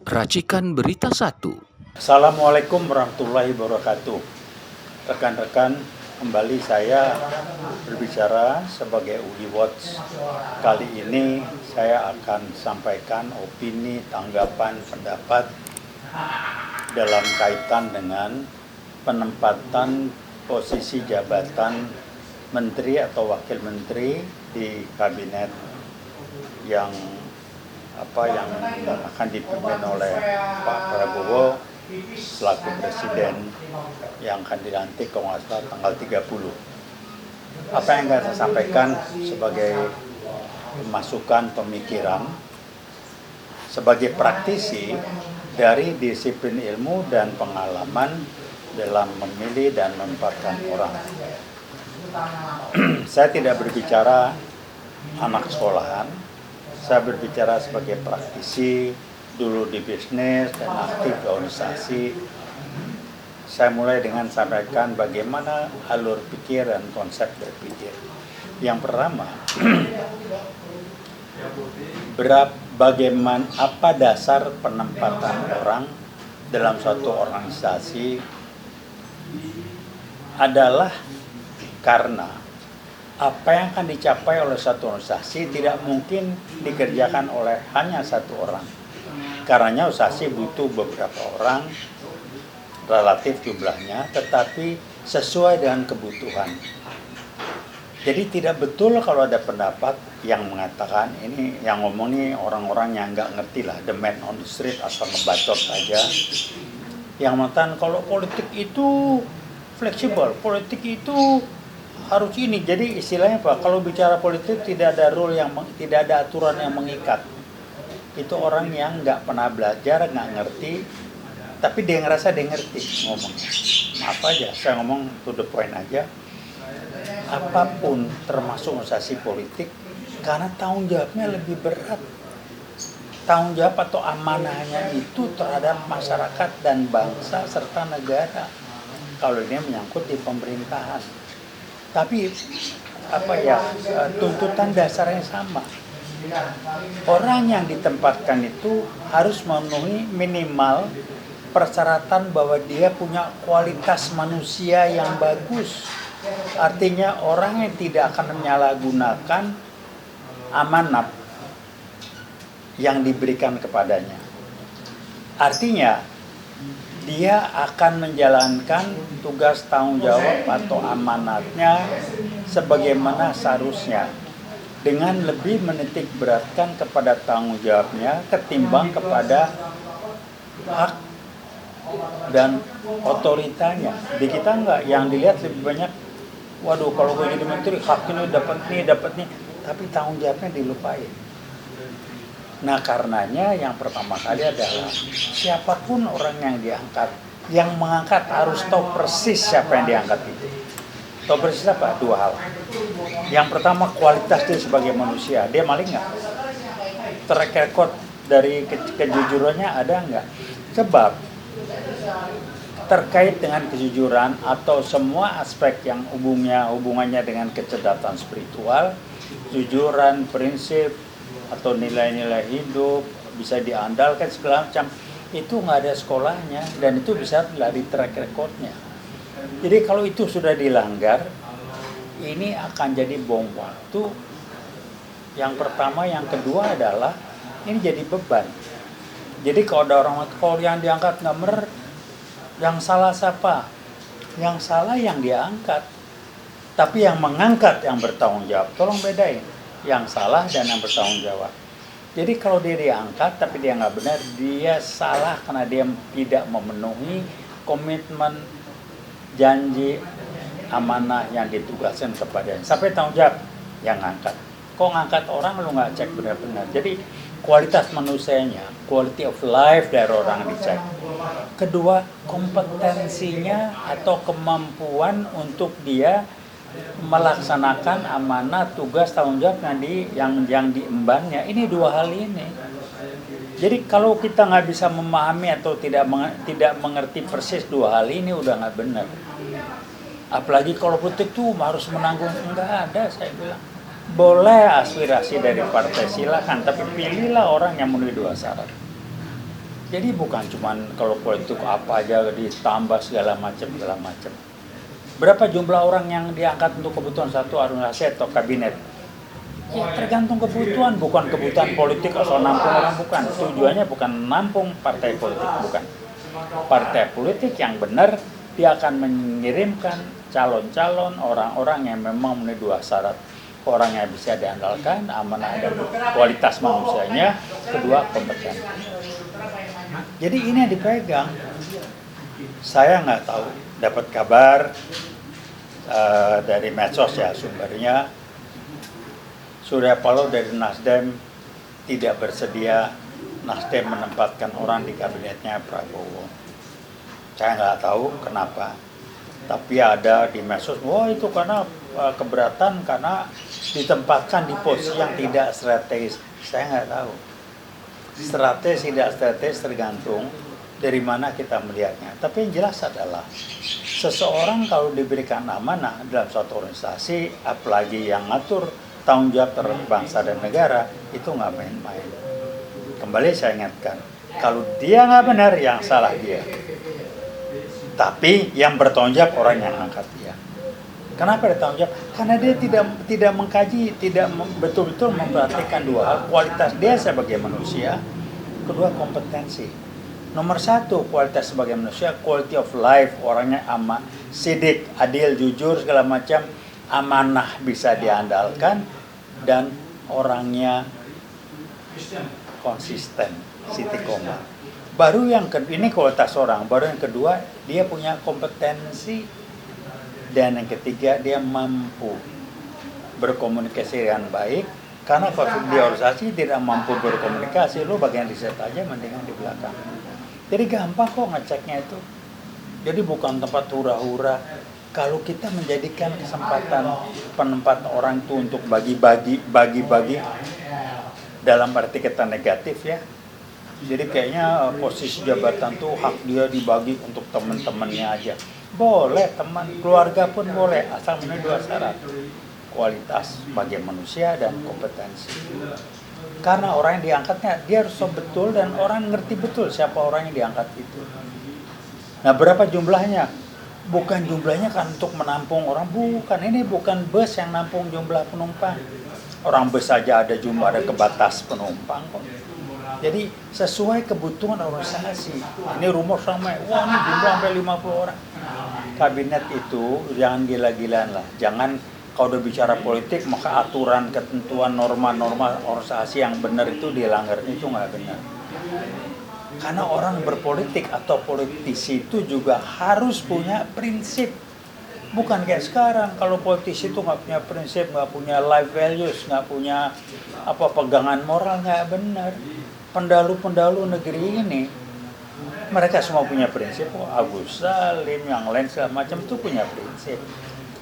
Racikan Berita 1. Assalamualaikum warahmatullahi wabarakatuh. Rekan-rekan, kembali saya berbicara sebagai UI Watch. Kali ini saya akan sampaikan opini, tanggapan, pendapat dalam kaitan dengan penempatan posisi jabatan menteri atau wakil menteri di kabinet yang akan dipimpin oleh Pak Prabowo selaku presiden yang akan dilantik kalau nggak salah tanggal 30. Apa yang akan saya sampaikan sebagai masukan pemikiran sebagai praktisi dari disiplin ilmu dan pengalaman dalam memilih dan menempatkan orang. Saya tidak berbicara anak sekolahan, saya berbicara sebagai praktisi, dulu di bisnis dan aktif di organisasi. Saya mulai dengan sampaikan bagaimana alur pikir dan konsep berpikir. Yang pertama, bagaimana apa dasar penempatan orang dalam suatu organisasi adalah karena apa yang akan dicapai oleh satu organisasi tidak mungkin dikerjakan oleh hanya satu orang. Karenanya organisasi butuh beberapa orang, relatif jumlahnya, tetapi sesuai dengan kebutuhan. Jadi tidak betul kalau ada pendapat yang mengatakan ini, yang ngomong nih orang-orang yang nggak ngerti lah, the man on the street asal ngebacot aja. Yang mengatakan kalau politik itu fleksibel, politik itu harus ini. Jadi istilahnya apa? Kalau bicara politik tidak ada tidak ada aturan yang mengikat. Itu orang yang nggak pernah belajar, nggak ngerti, tapi dia ngerasa dia ngerti ngomongnya. Maaf aja, saya ngomong to the point aja. Apapun termasuk organisasi politik, karena tanggung jawabnya lebih berat. Tanggung jawab atau amanahnya itu terhadap masyarakat dan bangsa serta negara. Kalau ini menyangkut di pemerintahan. Tapi tuntutan dasarnya sama. Orang yang ditempatkan itu harus memenuhi minimal persyaratan bahwa dia punya kualitas manusia yang bagus. Artinya orang yang tidak akan menyalahgunakan amanat yang diberikan kepadanya. Artinya dia akan menjalankan tugas tanggung jawab atau amanatnya sebagaimana seharusnya, dengan lebih menitik beratkan kepada tanggung jawabnya ketimbang kepada hak dan otoritanya. Di kita enggak, yang dilihat lebih banyak, waduh kalau gue jadi menteri hak ini dapat nih, tapi tanggung jawabnya dilupain. Nah karenanya yang pertama kali adalah siapapun orang yang diangkat, yang mengangkat harus tahu persis siapa yang diangkat itu. Tahu persis apa? Dua hal. Yang pertama kualitas dia sebagai manusia, dia maling nggak? Track record dari kejujurannya ada nggak? Sebab terkait dengan kejujuran atau semua aspek yang hubungannya dengan kecerdasan spiritual, kejujuran, prinsip, atau nilai-nilai hidup bisa diandalkan segala macam, itu nggak ada sekolahnya dan itu bisa dari track recordnya. Jadi kalau itu sudah dilanggar, ini akan jadi bom waktu. Yang pertama, yang kedua adalah ini jadi beban. Jadi kalau ada orang kalau yang diangkat nggak bener, yang salah siapa? Yang salah yang diangkat, tapi yang mengangkat yang bertanggung jawab. Tolong bedain yang salah dan yang bertanggung jawab. Jadi kalau dia diangkat tapi dia nggak benar, dia salah karena dia tidak memenuhi komitmen, janji, amanah yang ditugaskan kepadanya. Sampai tanggung jawab yang ngangkat. Kok ngangkat orang lu nggak cek benar-benar. Jadi kualitas manusianya, quality of life dari orang dicek. Kedua, kompetensinya atau kemampuan untuk dia melaksanakan amanah, tugas, tanggung jawab yang diembannya. Ini dua hal ini. Jadi kalau kita nggak bisa memahami atau tidak mengerti persis dua hal ini, udah nggak benar. Apalagi kalau politik tuh harus menanggung, enggak ada, saya bilang. Boleh aspirasi dari partai silakan, tapi pilihlah orang yang memenuhi dua syarat. Jadi bukan cuman kalau politik apa aja ditambah segala macam. Berapa jumlah orang yang diangkat untuk kebutuhan satu organisasi atau kabinet? Ya tergantung kebutuhan, bukan kebutuhan politik atau nampung orang, bukan. Tujuannya bukan nampung partai politik, bukan. Partai politik yang benar, dia akan mengirimkan calon-calon orang-orang yang memang memenuhi dua syarat. Orang yang bisa diandalkan, amanah dan kualitas manusianya, kedua kompeten. Jadi ini yang dipegang. Saya nggak tahu, dapat kabar dari medsos ya sumbernya, Surya Paloh dari Nasdem tidak bersedia Nasdem menempatkan orang di kabinetnya Prabowo. Saya nggak tahu kenapa, tapi ada di medsos, wah itu karena keberatan karena ditempatkan di posisi yang tidak strategis. Saya nggak tahu. Strategis tidak strategis tergantung dari mana kita melihatnya. Tapi yang jelas adalah seseorang kalau diberikan amanah dalam suatu organisasi, apalagi yang ngatur tanggung jawab terhadap bangsa dan negara, itu nggak main-main. Kembali saya ingatkan, kalau dia nggak benar, yang salah dia. Tapi yang bertanggung jawab orang yang angkat dia. Kenapa dia tanggung jawab? Karena dia tidak mengkaji, tidak betul-betul memperhatikan dua hal: kualitas dia sebagai manusia, kedua kompetensi. Nomor satu, kualitas sebagai manusia, quality of life, orangnya aman, sidik, adil, jujur, segala macam, amanah, bisa diandalkan, dan orangnya konsisten, titik koma. Baru yang ini kualitas orang, baru yang kedua dia punya kompetensi, dan yang ketiga dia mampu berkomunikasi dengan baik. Karena kalau di organisasi tidak mampu berkomunikasi, lu bagian riset aja mendingan di belakang. Jadi gampang kok ngeceknya itu. Jadi bukan tempat hura-hura. Kalau kita menjadikan kesempatan penempatan orang itu untuk bagi-bagi dalam arti kata negatif ya. Jadi kayaknya posisi jabatan tuh hak dia dibagi untuk teman-temannya aja. Boleh teman, keluarga pun boleh, asal memenuhi dua syarat: kualitas sebagai manusia dan kompetensi. Karena orang yang diangkatnya dia harus betul dan orang ngerti betul siapa orang yang diangkat itu. Nah, berapa jumlahnya? Bukan jumlahnya kan untuk menampung orang, bukan. Ini bukan bus yang nampung jumlah penumpang. Orang bus saja ada jumlah, ada kebatas penumpang kok. Jadi sesuai kebutuhan organisasi. Ini rumor sampai, wah ini jumlah sampai 50 orang. Kabinet itu jangan gila-gilaan lah. Jangan kalau udah bicara politik maka aturan, ketentuan, norma-norma organisasi yang benar itu dilanggar. Itu nggak benar. Karena orang berpolitik atau politisi itu juga harus punya prinsip. Bukan kayak sekarang, kalau politisi itu nggak punya prinsip, nggak punya life values, nggak punya pegangan moral, nggak benar. Pendalu-pendalu negeri ini, mereka semua punya prinsip. Agus Salim, yang lain segala macam itu punya prinsip.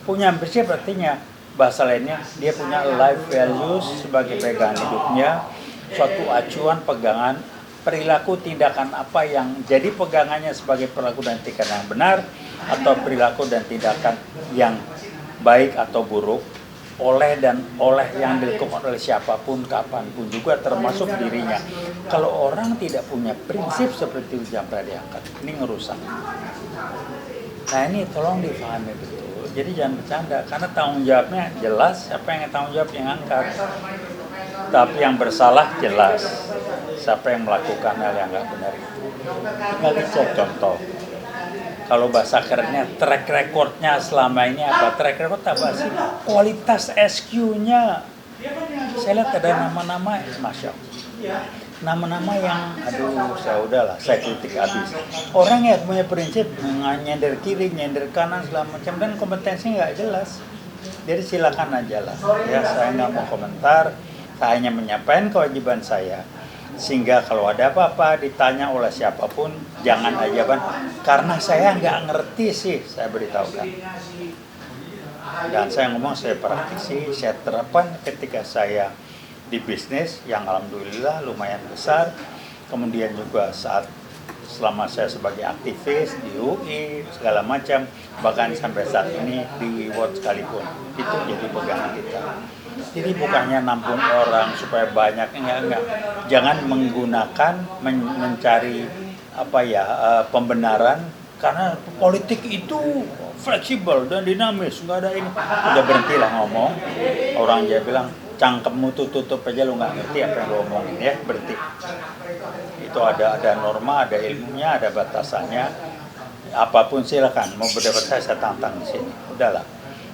Punya prinsip artinya, bahasa lainnya, dia punya life values sebagai pegangan hidupnya, suatu acuan pegangan, perilaku tindakan apa yang jadi pegangannya sebagai perilaku dan tindakan yang benar, atau perilaku dan tindakan yang baik atau buruk, oleh yang dilakukan oleh siapapun, kapanpun, juga termasuk dirinya. Kalau orang tidak punya prinsip seperti itu yang pernah diangkat, ini ngerusak. Nah ini tolong difahami betul. Jadi jangan bercanda, karena tanggung jawabnya jelas, siapa yang tanggung jawab yang angkat. Tapi yang bersalah jelas, siapa yang melakukan hal yang nggak benar itu. Tinggal dicek contoh. Kalau bahasa kerennya, track recordnya selama ini apa? Track record apa sih? Kualitas SQ-nya. Saya lihat ada nama-nama, Masya Allah. Nama-nama yang, saya kritik habis. Orang yang punya prinsip, nyender kiri, nyender kanan, segala macam, dan kompetensi nggak jelas. Jadi silakan aja lah. Ya, saya nggak mau komentar, saya hanya menyampaikan kewajiban saya. Sehingga kalau ada apa-apa ditanya oleh siapapun, jangan ajaban, karena saya nggak ngerti sih, saya beritahukan. Dan saya ngomong, saya praktisi, saya terapkan ketika saya di bisnis yang alhamdulillah lumayan besar. Kemudian juga selama saya sebagai aktivis di UI segala macam, bahkan sampai saat ini di World sekalipun, itu jadi pegangan kita. Jadi bukannya nampung orang supaya banyak, enggak. Jangan menggunakan mencari pembenaran, karena politik itu fleksibel dan dinamis, nggak ada ini. Udah berhentilah ngomong. Orang dia bilang, cangkemmu tutup aja, lu nggak ngerti apa yang lu omongin, ya berhenti. Itu ada norma, ada ilmunya, ada batasannya. Apapun silakan, mau berdebat saya tantang di sini. Udahlah.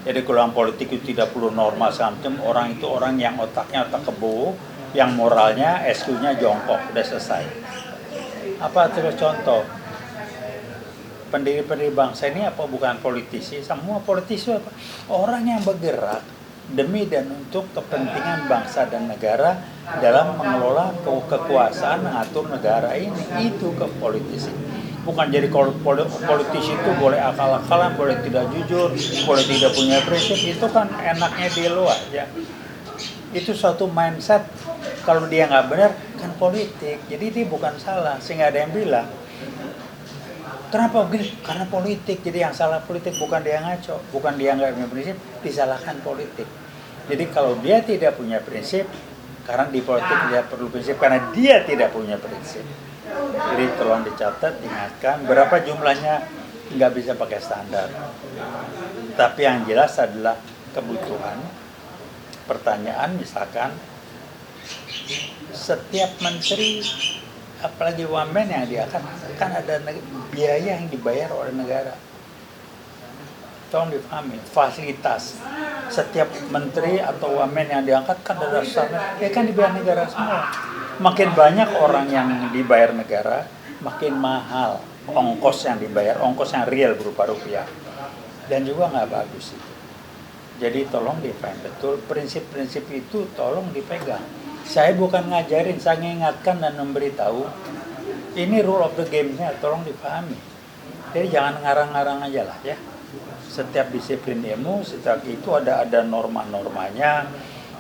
Jadi kalau yang politik itu tidak perlu norma macam, orang itu orang yang otaknya otak kebo, yang moralnya SQ-nya jongkok, udah selesai. Apa terus contoh? Pendiri-pendiri bangsa ini apa bukan politisi? Semua politisi apa? Orang yang bergerak demi dan untuk kepentingan bangsa dan negara dalam mengelola kekuasaan, mengatur negara ini. Itu ke politisi. Bukan jadi politisi itu boleh akal-akalan, boleh tidak jujur, boleh tidak punya prinsip. Itu kan enaknya di luar ya. Itu suatu mindset. Kalau dia nggak benar kan politik. Jadi dia bukan salah. Sehingga ada yang bilang, kenapa begini? Karena politik. Jadi yang salah politik, bukan dia ngaco, bukan dia nggak punya prinsip, disalahkan politik. Jadi kalau dia tidak punya prinsip, karena di politik dia perlu prinsip karena dia tidak punya prinsip. Jadi tolong dicatat, diingatkan berapa jumlahnya nggak bisa pakai standar. Tapi yang jelas adalah kebutuhan. Pertanyaan misalkan setiap menteri, apalagi wamen yang dia kan ada biaya yang dibayar oleh negara. Tolong dipahami, fasilitas setiap menteri atau wamen yang diangkat kan ada dasarnya, ya kan dibayar negara semua. Makin banyak orang yang dibayar negara, makin mahal ongkos yang dibayar, ongkos yang real berupa rupiah. Dan juga nggak bagus itu. Jadi tolong dipahami betul, prinsip-prinsip itu tolong dipegang. Saya bukan ngajarin, saya mengingatkan dan memberitahu. Ini rule of the game-nya, tolong dipahami. Jadi jangan ngarang-ngarang aja lah ya. Setiap disiplin ilmu, setiap itu ada norma-normanya.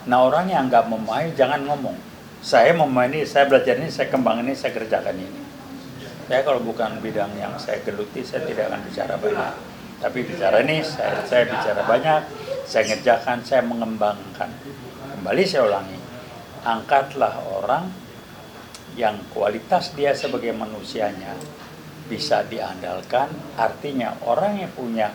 Nah orang yang nggak memahami jangan ngomong. Saya memahami, saya belajar ini, saya kembang ini, saya kerjakan ini. Ya kalau bukan bidang yang saya geluti, saya tidak akan bicara banyak. Tapi bicara ini, saya bicara banyak, saya ngerjakan, saya mengembangkan. Kembali saya ulangi, angkatlah orang yang kualitas dia sebagai manusianya bisa diandalkan, artinya orang yang punya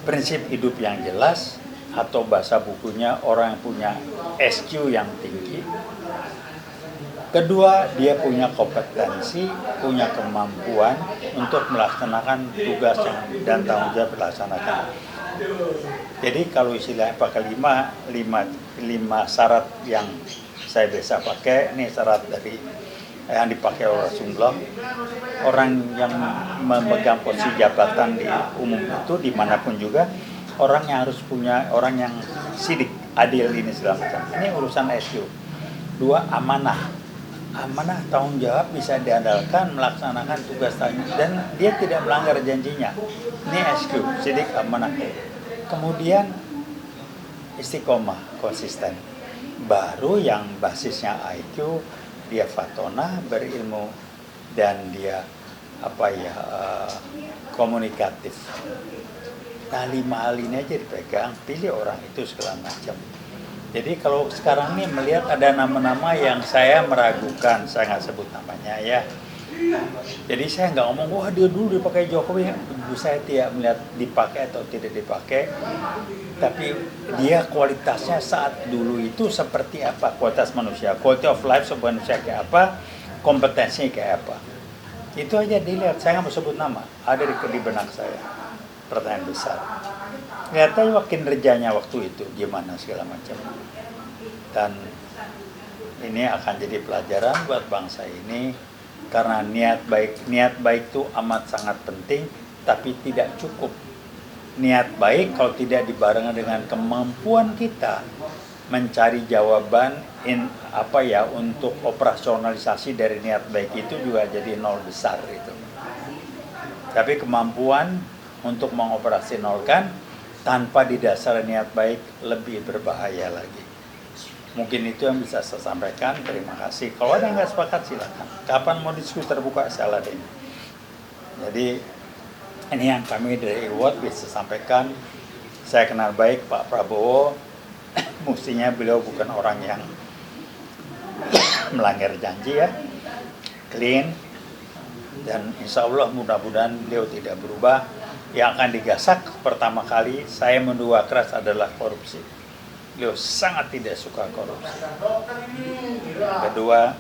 prinsip hidup yang jelas, atau bahasa bukunya orang yang punya SQ yang tinggi. Kedua, dia punya kompetensi, punya kemampuan untuk melaksanakan tugas dan tanggung jawab dilaksanakan. Jadi kalau istilah pakai lima syarat yang saya biasa pakai, ini syarat dari yang dipakai oleh Rasulullah. Orang yang memegang posisi jabatan di umum itu dimanapun juga, orang yang harus punya, orang yang sidik, adil ini segala macam. Ini urusan SQ. Dua, amanah. Amanah tanggung jawab bisa diandalkan melaksanakan tugas dan dia tidak melanggar janjinya. Ini SQ, sidik, amanah. Kemudian istiqomah, konsisten. Baru yang basisnya IQ, dia fatona, berilmu, dan dia komunikatif. Nah 5 hal ini aja dipegang, pilih orang itu segala macam. Jadi kalau sekarang nih melihat ada nama-nama yang saya meragukan, saya nggak sebut namanya ya. Jadi saya nggak ngomong, wah dia dulu dipakai Jokowi. Saya tidak melihat dipakai atau tidak dipakai. Tapi dia kualitasnya saat dulu itu seperti apa, kualitas manusia, quality of life sebuah manusia kayak apa, kompetensinya kayak apa. Itu aja dilihat, saya nggak mau sebut nama, ada di benak saya. Pertanyaan besar. Lihat aja kinerjanya waktu itu gimana segala macam. Dan ini akan jadi pelajaran buat bangsa ini karena niat baik itu amat sangat penting, tapi tidak cukup. Niat baik kalau tidak dibarengi dengan kemampuan kita mencari jawaban untuk operasionalisasi dari niat baik itu juga jadi nol besar itu. Tapi kemampuan untuk mengoperasionalkan tanpa didasari niat baik lebih berbahaya lagi. Mungkin itu yang bisa saya sampaikan. Terima kasih. Kalau ada yang nggak sepakat silakan. Kapan mau diskusi terbuka saya laden. Jadi ini yang kami dari Iwot bisa sampaikan. Saya kenal baik Pak Prabowo, mestinya beliau bukan orang yang melanggar janji ya, clean, dan insya Allah mudah-mudahan beliau tidak berubah. Yang akan digasak pertama kali saya mendua keras adalah korupsi. Beliau sangat tidak suka korupsi. Kedua,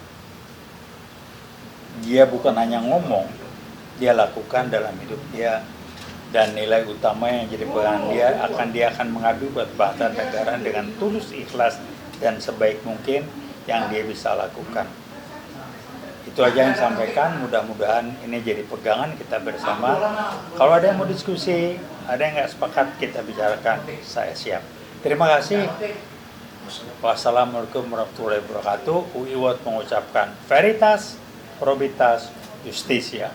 dia bukan hanya ngomong, dia lakukan dalam hidup dia, dan nilai utama yang jadi pegangan dia akan mengabdi buat bangsa dan negara dengan tulus, ikhlas, dan sebaik mungkin yang dia bisa lakukan. Itu aja yang sampaikan, mudah-mudahan ini jadi pegangan kita bersama. Kalau ada yang mau diskusi, ada yang nggak sepakat, kita bicarakan, saya siap. Terima kasih. Wassalamualaikum warahmatullahi wabarakatuh. Uiwat mengucapkan Veritas, Probitas, Justitia.